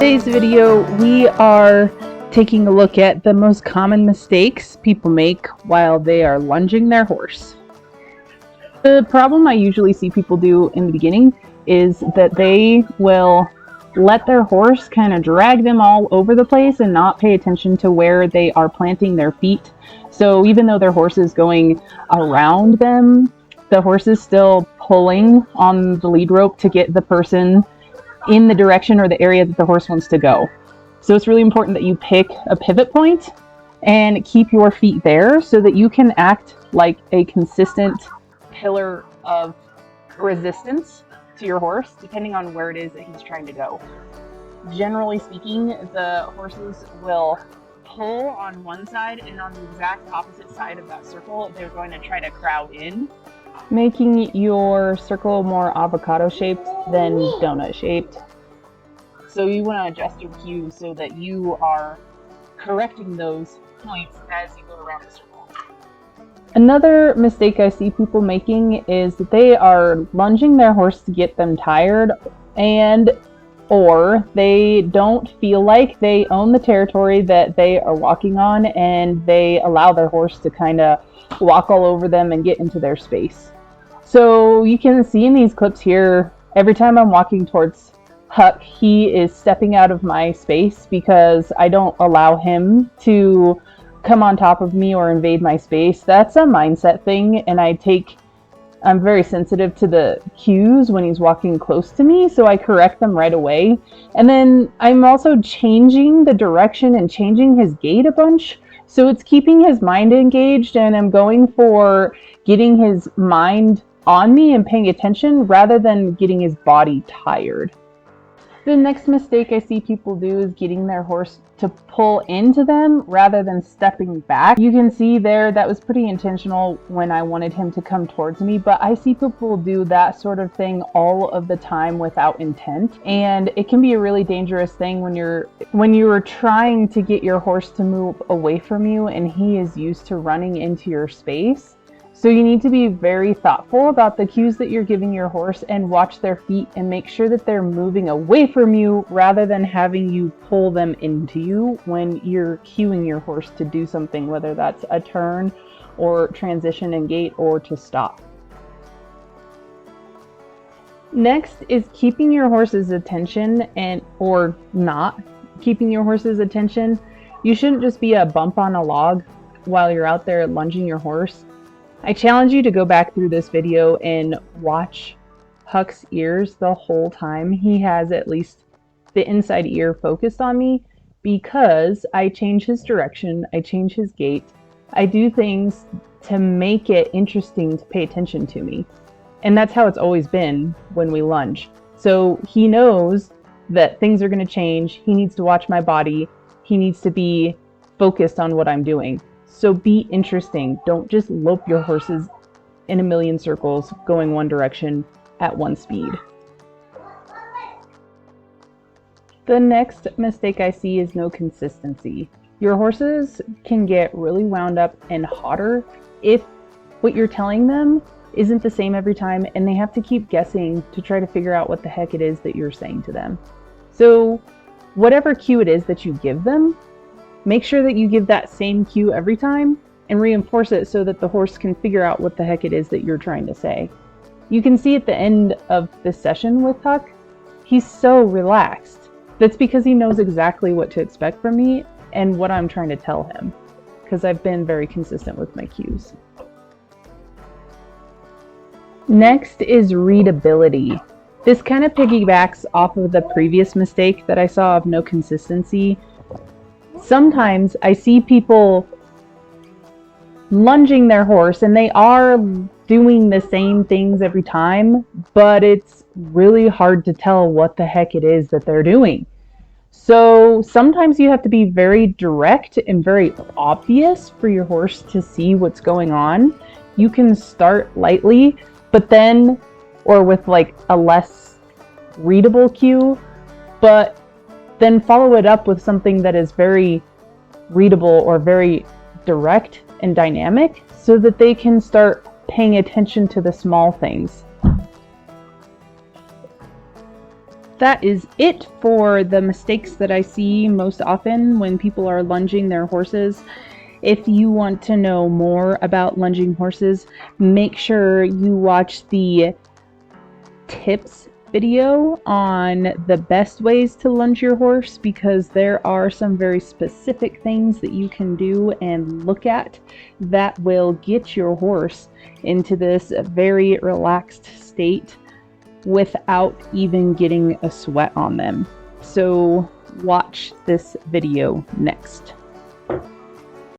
today's video, we are taking a look at the most common mistakes people make while they are lunging their horse. The problem I usually see people do in the beginning is that they will let their horse kind of drag them all over the place and not pay attention to where they are planting their feet. So even though their horse is going around them, the horse is still pulling on the lead rope to get the person in the direction or the area that the horse wants to go. So it's really important that you pick a pivot point and keep your feet there so that you can act like a consistent pillar of resistance to your horse, depending on where it is that he's trying to go. Generally speaking, the horses will pull on one side, and on the exact opposite side of that circle, they're going to try to crowd in, making your circle more avocado shaped than donut shaped. So you want to adjust your cues so that you are correcting those points as you go around the circle. Another mistake I see people making is that they are lunging their horse to get them tired, or they don't feel like they own the territory that they are walking on, and they allow their horse to kind of walk all over them and get into their space. So you can see in these clips here, every time I'm walking towards Huck, he is stepping out of my space because I don't allow him to come on top of me or invade my space. That's a mindset thing, and I'm very sensitive to the cues when he's walking close to me, so I correct them right away. And then I'm also changing the direction and changing his gait a bunch, so it's keeping his mind engaged, and I'm going for getting his mind on me and paying attention rather than getting his body tired. The next mistake I see people do is getting their horse to pull into them rather than stepping back. You can see there that was pretty intentional when I wanted him to come towards me, but I see people do that sort of thing all of the time without intent, and it can be a really dangerous thing when you're trying to get your horse to move away from you and he is used to running into your space. So you need to be very thoughtful about the cues that you're giving your horse and watch their feet and make sure that they're moving away from you rather than having you pull them into you when you're cueing your horse to do something, whether that's a turn or transition and gait or to stop. Next is keeping your horse's attention or not keeping your horse's attention. You shouldn't just be a bump on a log while you're out there lunging your horse. I challenge you to go back through this video and watch Huck's ears the whole time. He has at least the inside ear focused on me because I change his direction, I change his gait, I do things to make it interesting to pay attention to me. And that's how it's always been when we lunge. So he knows that things are going to change. He needs to watch my body. He needs to be focused on what I'm doing. So be interesting. Don't just lope your horses in a million circles going one direction at one speed. The next mistake I see is no consistency. Your horses can get really wound up and hotter if what you're telling them isn't the same every time, and they have to keep guessing to try to figure out what the heck it is that you're saying to them. So whatever cue it is that you give them, make sure that you give that same cue every time and reinforce it so that the horse can figure out what the heck it is that you're trying to say. You can see at the end of this session with Huck, he's so relaxed. That's because he knows exactly what to expect from me and what I'm trying to tell him, because I've been very consistent with my cues. Next is readability. This kind of piggybacks off of the previous mistake that I saw of no consistency. Sometimes I see people lunging their horse and they are doing the same things every time, but it's really hard to tell what the heck it is that they're doing. So sometimes you have to be very direct and very obvious for your horse to see what's going on. You can start lightly, or with like a less readable cue, but then follow it up with something that is very readable or very direct and dynamic so that they can start paying attention to the small things. that is it for the mistakes that I see most often when people are lunging their horses. If you want to know more about lunging horses, make sure you watch the tips video on the best ways to lunge your horse, because there are some very specific things that you can do and look at that will get your horse into this very relaxed state without even getting a sweat on them. So watch this video next.